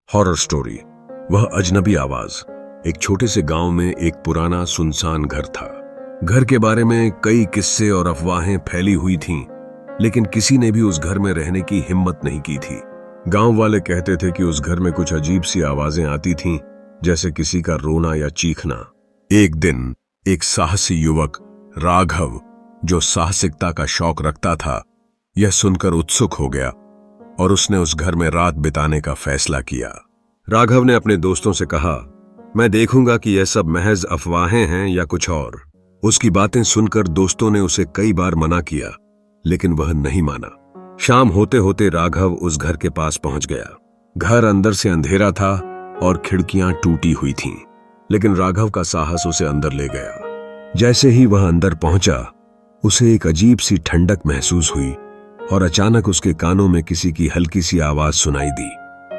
Horror story. वह अजनबी आवाज। एक छोटे से गांव में एक पुराना सुनसान घर था। घर के बारे में कई किस्से और अफवाहें फैली हुई थीं, लेकिन किसी ने भी उस घर में रहने की हिम्मत नहीं की थी। गांव वाले कहते थे कि उस घर में कुछ अजीब सी आवाजें आती थीं, जैसे किसी का रोना या चीखना। एक दिन एक साहसी युवक राघव, जो साहसिकता का शौक रखता था, यह सुनकर उत्सुक हो गया और उसने उस घर में रात बिताने का फैसला किया। राघव ने अपने दोस्तों से कहा, मैं देखूंगा कि यह सब महज अफवाहें हैं या कुछ और। उसकी बातें सुनकर दोस्तों ने उसे कई बार मना किया, लेकिन वह नहीं माना। शाम होते होते राघव उस घर के पास पहुंच गया। घर अंदर से अंधेरा था और खिड़कियां टूटी हुई थीं, लेकिन राघव का साहस उसे अंदर ले गया। जैसे ही वह अंदर पहुंचा, उसे एक अजीब सी ठंडक महसूस हुई और अचानक उसके कानों में किसी की हल्की सी आवाज सुनाई दी।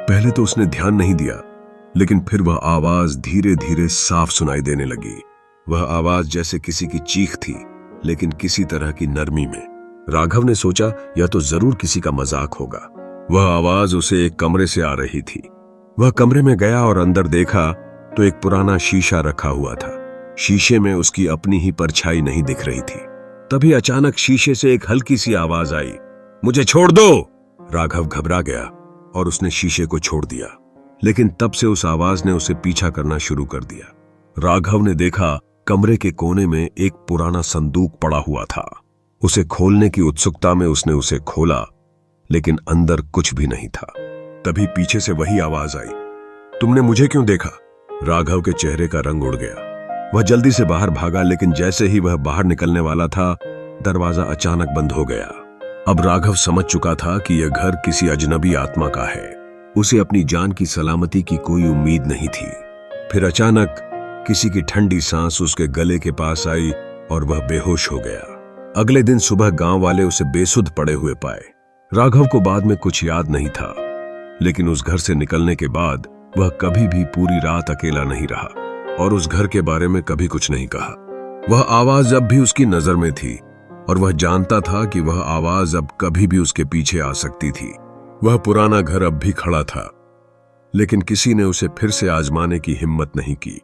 पहले तो उसने ध्यान नहीं दिया, लेकिन फिर वह आवाज धीरे धीरे साफ सुनाई देने लगी। वह आवाज जैसे किसी की चीख थी, लेकिन किसी तरह की नरमी में। राघव ने सोचा, यह तो जरूर किसी का मजाक होगा। वह आवाज उसे एक कमरे से आ रही थी। वह कमरे में गया और अंदर देखा तो एक पुराना शीशा रखा हुआ था। शीशे में उसकी अपनी ही परछाई नहीं दिख रही थी। तभी अचानक शीशे से एक हल्की सी आवाज आई, मुझे छोड़ दो। राघव घबरा गया और उसने शीशे को छोड़ दिया, लेकिन तब से उस आवाज ने उसे पीछा करना शुरू कर दिया। राघव ने देखा कमरे के कोने में एक पुराना संदूक पड़ा हुआ था। उसे खोलने की उत्सुकता में उसने उसे खोला, लेकिन अंदर कुछ भी नहीं था। तभी पीछे से वही आवाज आई, तुमने मुझे क्यों देखा? राघव के चेहरे का रंग उड़ गया। वह जल्दी से बाहर भागा, लेकिन जैसे ही वह बाहर निकलने वाला था, दरवाजा अचानक बंद हो गया। अब राघव समझ चुका था कि यह घर किसी अजनबी आत्मा का है। उसे अपनी जान की सलामती की कोई उम्मीद नहीं थी। फिर अचानक किसी की ठंडी सांस उसके गले के पास आई और वह बेहोश हो गया। अगले दिन सुबह गांव वाले उसे बेसुध पड़े हुए पाए। राघव को बाद में कुछ याद नहीं था, लेकिन उस घर से निकलने के बाद वह कभी भी पूरी रात अकेला नहीं रहा और उस घर के बारे में कभी कुछ नहीं कहा। वह आवाज अब भी उसकी नजर में थी और वह जानता था कि वह आवाज अब कभी भी उसके पीछे आ सकती थी। वह पुराना घर अब भी खड़ा था, लेकिन किसी ने उसे फिर से आजमाने की हिम्मत नहीं की।